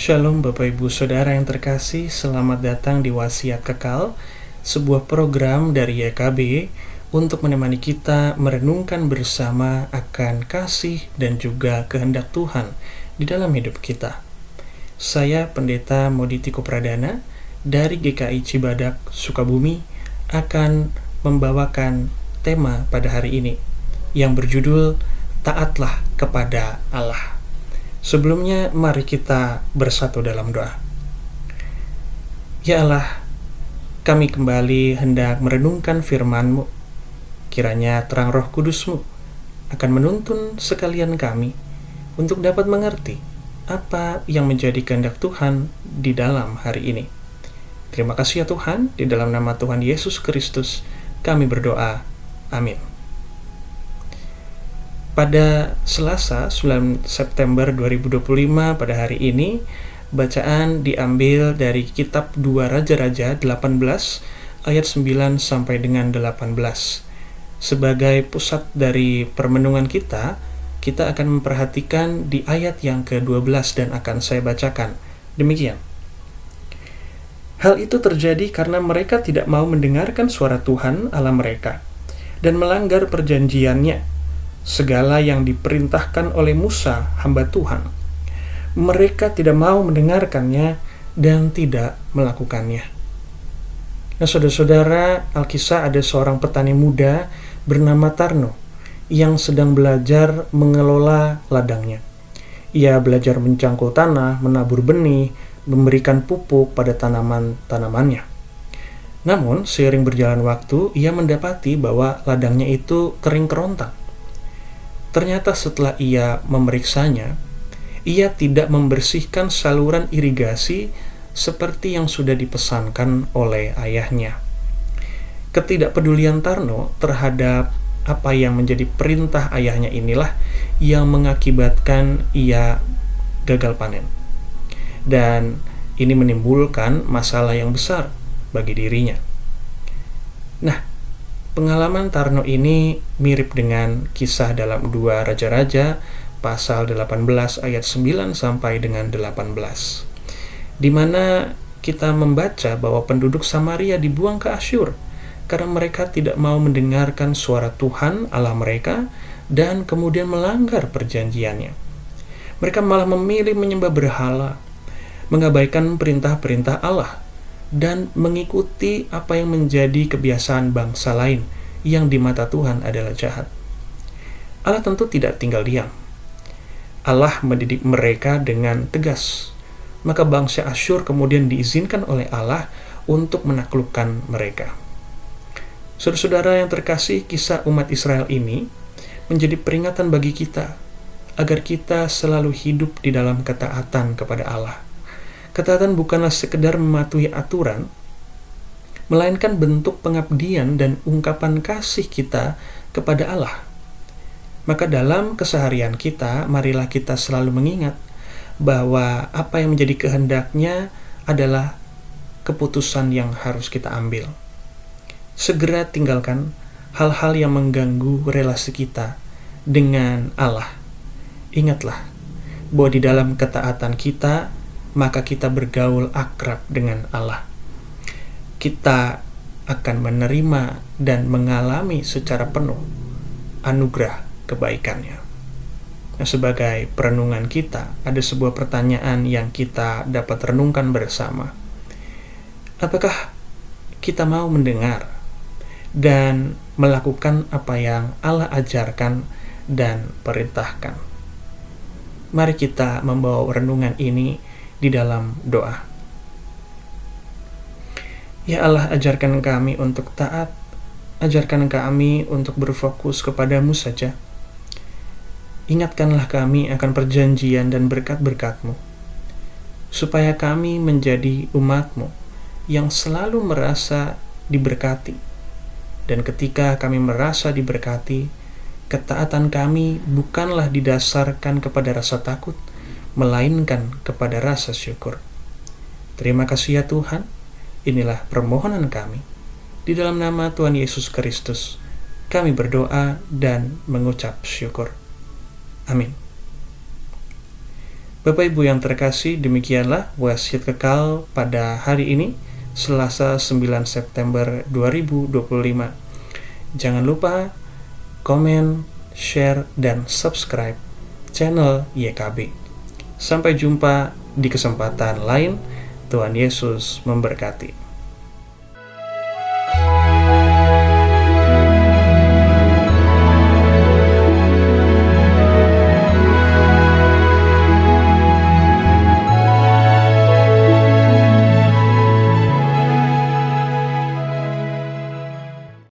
Shalom Bapak Ibu Saudara yang terkasih, selamat datang di Wasiat Kekal, sebuah program dari YKB untuk menemani kita merenungkan bersama akan kasih dan juga kehendak Tuhan di dalam hidup kita. Saya Pendeta Moditiko Pradana dari GKI Cibadak, Sukabumi akan membawakan tema pada hari ini yang berjudul Taatlah kepada Allah. Sebelumnya, mari kita bersatu dalam doa. Ya Allah, kami kembali hendak merenungkan firman-Mu. Kiranya terang Roh Kudus-Mu akan menuntun sekalian kami untuk dapat mengerti apa yang menjadi kehendak Tuhan di dalam hari ini. Terima kasih ya Tuhan, di dalam nama Tuhan Yesus Kristus kami berdoa. Amin. Pada Selasa 9 September 2025 pada hari ini, bacaan diambil dari kitab 2 Raja-Raja 18 ayat 9 sampai dengan 18. Sebagai pusat dari permenungan kita akan memperhatikan di ayat yang ke-12 dan akan saya bacakan. Demikian. Hal itu terjadi karena mereka tidak mau mendengarkan suara Tuhan Allah mereka dan melanggar perjanjiannya, segala yang diperintahkan oleh Musa, hamba Tuhan. Mereka tidak mau mendengarkannya dan tidak melakukannya. Nah, saudara-saudara, Alkisah ada seorang petani muda bernama Tarno yang sedang belajar mengelola ladangnya. Ia belajar mencangkul tanah, menabur benih, memberikan pupuk pada tanaman-tanamannya. Namun, seiring berjalan waktu, ia mendapati bahwa ladangnya itu kering kerontang. Ternyata setelah ia memeriksanya, ia tidak membersihkan saluran irigasi seperti yang sudah dipesankan oleh ayahnya. Ketidakpedulian Tarno terhadap apa yang menjadi perintah ayahnya inilah yang mengakibatkan ia gagal panen. Dan ini menimbulkan masalah yang besar bagi dirinya. Nah, pengalaman Tarno ini mirip dengan kisah dalam 2 Raja-Raja pasal 18 ayat 9 sampai dengan 18, di mana kita membaca bahwa penduduk Samaria dibuang ke Asyur karena mereka tidak mau mendengarkan suara Tuhan Allah mereka dan kemudian melanggar perjanjiannya. Mereka malah memilih menyembah berhala, mengabaikan perintah-perintah Allah, dan mengikuti apa yang menjadi kebiasaan bangsa lain yang di mata Tuhan adalah jahat. Allah tentu tidak tinggal diam. Allah mendidik mereka dengan tegas. Maka bangsa Asyur kemudian diizinkan oleh Allah untuk menaklukkan mereka. Saudara-saudara yang terkasih, kisah umat Israel ini menjadi peringatan bagi kita agar kita selalu hidup di dalam ketaatan kepada Allah. Ketaatan bukanlah sekedar mematuhi aturan, melainkan bentuk pengabdian dan ungkapan kasih kita kepada Allah. Maka dalam keseharian kita, marilah kita selalu mengingat bahwa apa yang menjadi kehendaknya adalah keputusan yang harus kita ambil. Segera tinggalkan hal-hal yang mengganggu relasi kita dengan Allah. Ingatlah bahwa di dalam ketaatan kita, maka kita bergaul akrab dengan Allah. Kita akan menerima dan mengalami secara penuh anugerah kebaikannya. Nah, sebagai perenungan kita, ada sebuah pertanyaan yang kita dapat renungkan bersama. Apakah kita mau mendengar dan melakukan apa yang Allah ajarkan dan perintahkan? Mari kita membawa renungan ini di dalam doa. Ya Allah, ajarkan kami untuk taat, ajarkan kami untuk berfokus kepadamu saja. Ingatkanlah kami akan perjanjian dan berkat-berkat-Mu, supaya kami menjadi umat-Mu yang selalu merasa diberkati. Dan ketika kami merasa diberkati, ketaatan kami bukanlah didasarkan kepada rasa takut, melainkan kepada rasa syukur. Terima kasih ya Tuhan. Inilah permohonan kami. Di dalam nama Tuhan Yesus Kristus, kami berdoa dan mengucap syukur. Amin. Bapak Ibu yang terkasih, demikianlah wasiat kekal pada hari ini, Selasa 9 September 2025. Jangan lupa komen, share, dan subscribe channel YKB. Sampai jumpa di kesempatan lain. Tuhan Yesus memberkati.